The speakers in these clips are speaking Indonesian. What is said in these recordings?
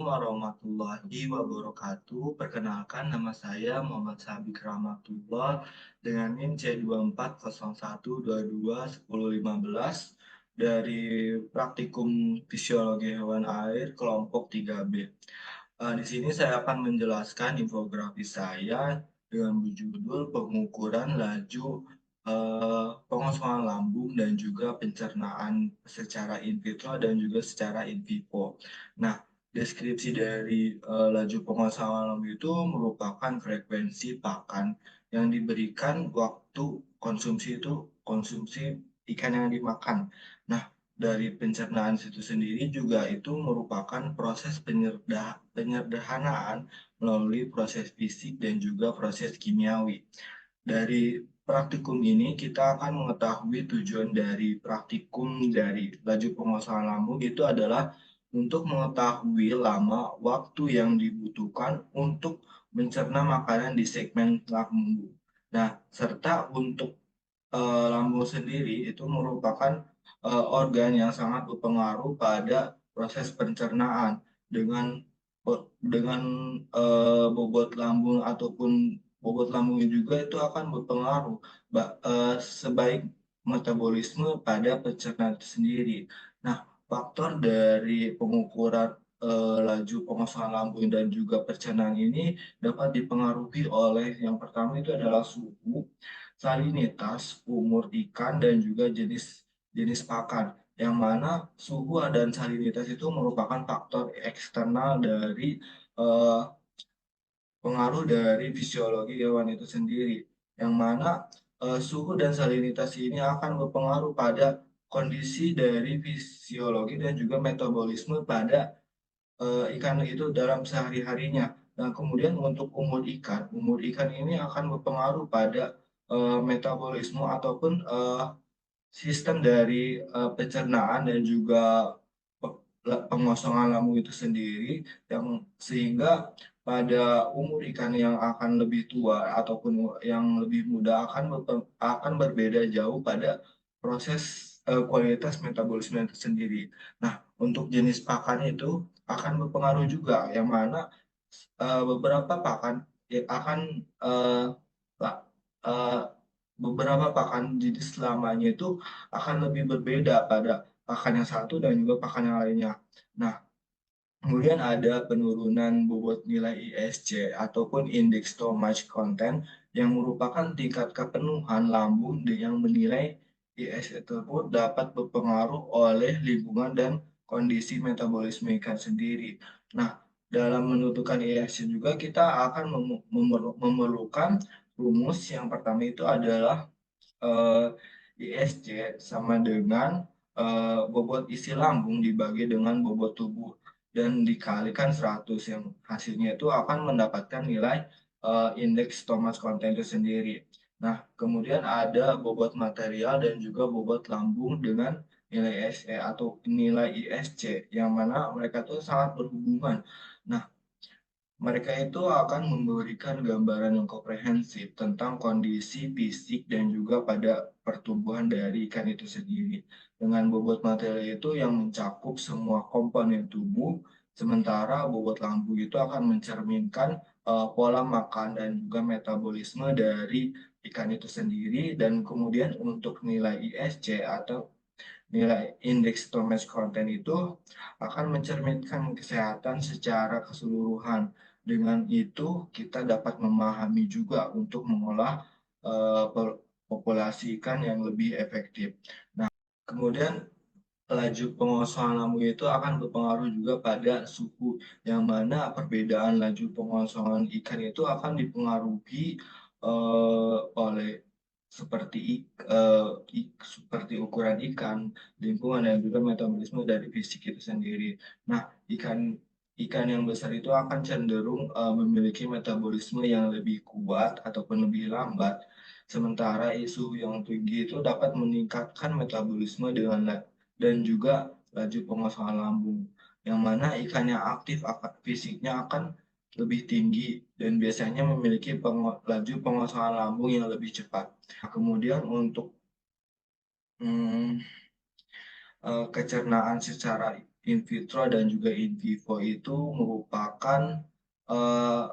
Warahmatullahi wabarakatuh. Perkenalkan nama saya Muhammad Sabik Rahmatullah dengan NIM C2401221015 dari Praktikum Fisiologi Hewan Air kelompok 3B. Di sini saya akan menjelaskan infografis saya dengan berjudul pengukuran laju pengosongan lambung dan juga pencernaan secara in vitro dan juga secara in vivo. Nah, deskripsi dari laju pengosongan lambung itu merupakan frekuensi pakan yang diberikan waktu konsumsi itu konsumsi ikan yang dimakan. Nah, dari pencernaan itu sendiri juga itu merupakan proses penyederhanaan melalui proses fisik dan juga proses kimiawi. Dari praktikum ini kita akan mengetahui tujuan dari praktikum dari laju pengosongan lambung itu adalah untuk mengetahui lama waktu yang dibutuhkan untuk mencerna makanan di segmen lambung. Nah, serta untuk lambung sendiri itu merupakan organ yang sangat berpengaruh pada proses pencernaan dengan dengan bobot lambung ataupun bobot lambungnya juga itu akan berpengaruh sebaik metabolisme pada pencernaan itu sendiri. Nah, faktor dari pengukuran laju pengosongan lambung dan juga pencernaan ini dapat dipengaruhi oleh yang pertama itu adalah suhu, salinitas, umur ikan, dan juga jenis jenis pakan. Yang mana suhu dan salinitas itu merupakan faktor eksternal dari eh, pengaruh dari fisiologi hewan itu sendiri. Yang mana suhu dan salinitas ini akan berpengaruh pada kondisi dari fisiologi dan juga metabolisme pada ikan itu dalam sehari-harinya. Nah, kemudian untuk umur ikan ini akan berpengaruh pada metabolisme ataupun sistem dari pencernaan dan juga pengosongan lambung itu sendiri yang sehingga pada umur ikan yang akan lebih tua ataupun yang lebih muda akan berbeda jauh pada proses kualitas metabolisme itu sendiri. Nah, untuk jenis pakan itu akan berpengaruh juga yang mana beberapa pakan akan eh, la- eh, beberapa pakan jenis lamanya itu akan lebih berbeda pada pakan yang satu dan juga pakan yang lainnya. Nah, kemudian ada penurunan bobot nilai ISC ataupun Index Stomach Content yang merupakan tingkat kepenuhan lambung yang menilai ISC tersebut dapat berpengaruh oleh lingkungan dan kondisi metabolisme ikan sendiri. Nah, dalam menentukan ISC juga kita akan memerlukan rumus yang pertama itu adalah ISC sama dengan bobot isi lambung dibagi dengan bobot tubuh dan dikalikan 100 yang hasilnya itu akan mendapatkan nilai indeks stomach content itu sendiri. Nah, kemudian ada bobot material dan juga bobot lambung dengan nilai SE atau nilai ISC yang mana mereka tuh sangat berhubungan. Nah, mereka itu akan memberikan gambaran yang komprehensif tentang kondisi fisik dan juga pada pertumbuhan dari ikan itu sendiri. Dengan bobot material itu yang mencakup semua komponen tubuh, sementara bobot lambung itu akan mencerminkan pola makan dan juga metabolisme dari ikan itu sendiri. Dan kemudian untuk nilai ISC atau nilai indeks stomach content itu akan mencerminkan kesehatan secara keseluruhan. Dengan itu, kita dapat memahami juga untuk mengolah populasi ikan yang lebih efektif. Kemudian, laju pengosongan lambung itu akan berpengaruh juga pada suhu, yang mana perbedaan laju pengosongan ikan itu akan dipengaruhi oleh seperti seperti ukuran ikan, lingkungan dan juga metabolisme dari fisik itu sendiri. Nah, ikan yang besar itu akan cenderung memiliki metabolisme yang lebih kuat ataupun lebih lambat, sementara suhu yang tinggi itu dapat meningkatkan metabolisme dan juga laju pengosongan lambung. Yang mana ikan yang aktif fisiknya akan lebih tinggi dan biasanya memiliki laju pengosongan lambung yang lebih cepat. Nah, kemudian untuk hmm, kecernaan secara in vitro dan juga in vivo itu merupakan, eee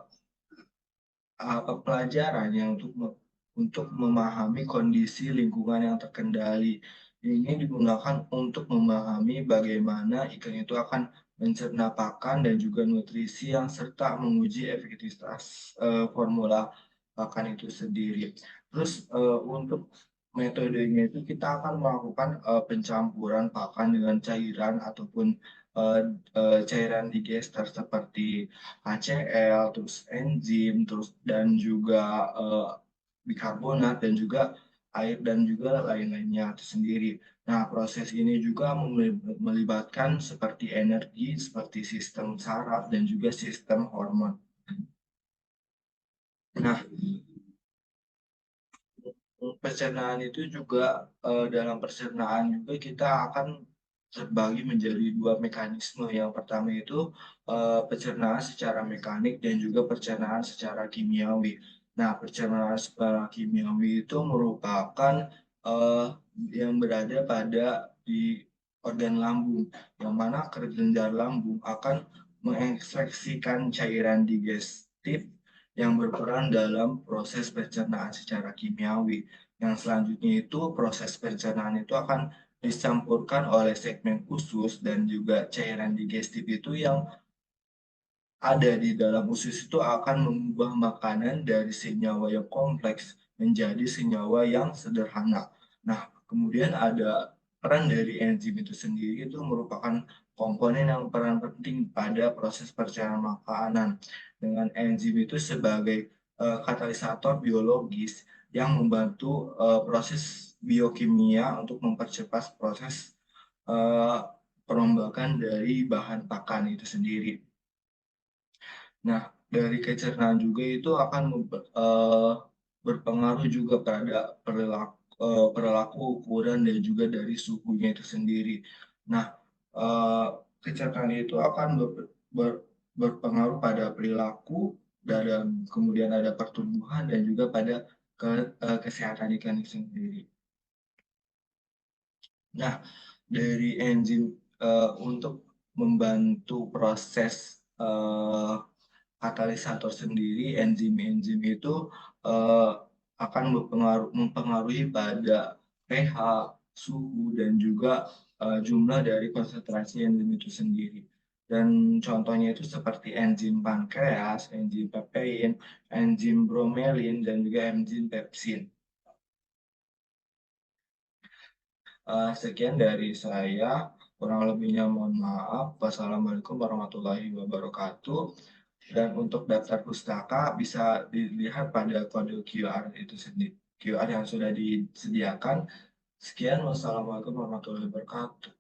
pelajaran yang untuk memahami kondisi lingkungan yang terkendali. Ini digunakan untuk memahami bagaimana ikan itu akan mencerna pakan dan juga nutrisi yang serta menguji efektivitas, formula pakan itu sendiri. Terus, untuk metodenya itu kita akan melakukan, pencampuran pakan dengan cairan ataupun, eee cairan digester seperti HCl, terus enzim, terus dan juga, bikarbonat dan juga air dan juga lain-lainnya itu sendiri. Nah, proses ini juga melibatkan seperti energi, seperti sistem saraf dan juga sistem hormon. Nah, pencernaan itu juga, dalam pencernaan juga kita akan terbagi menjadi 2 mekanisme. Yang pertama itu, pencernaan secara mekanik dan juga pencernaan secara kimiawi. Nah, pencernaan secara kimiawi itu merupakan, eee, yang berada di organ lambung, yang mana kelenjar lambung akan mengeksreksikan cairan digestif yang berperan dalam proses pencernaan secara kimiawi. Yang selanjutnya itu proses pencernaan itu akan dicampurkan oleh segmen usus dan juga cairan digestif itu yang ada di dalam usus itu akan mengubah makanan dari senyawa yang kompleks menjadi senyawa yang sederhana. Nah, kemudian ada peran dari enzim itu sendiri itu merupakan komponen yang peran penting pada proses pencernaan makanan. Dengan enzim itu sebagai katalisator biologis yang membantu proses biokimia untuk mempercepat proses eh, perombakan dari bahan pakan itu sendiri. Nah, dari kecernaan juga itu akan berpengaruh juga pada perilaku, ukuran, dan juga dari suhunya itu sendiri. Nah, kecernaan itu akan ber berpengaruh pada perilaku, dan kemudian ada pertumbuhan dan juga pada kesehatan ikan itu sendiri. Nah, dari enzim, untuk membantu proses, katalisator sendiri, enzim-enzim itu, eee, akan mempengaruhi pada pH, suhu, dan juga, jumlah dari konsentrasi enzim itu sendiri. Dan contohnya itu seperti enzim pankreas, enzim peptidin, enzim bromelin, dan juga enzim pepsin. Sekian dari saya, kurang lebihnya mohon maaf. Wassalamualaikum warahmatullahi wabarakatuh. Dan untuk daftar pustaka bisa dilihat pada kode QR itu sendiri, QR yang sudah disediakan. Sekian, wassalamualaikum warahmatullahi wabarakatuh.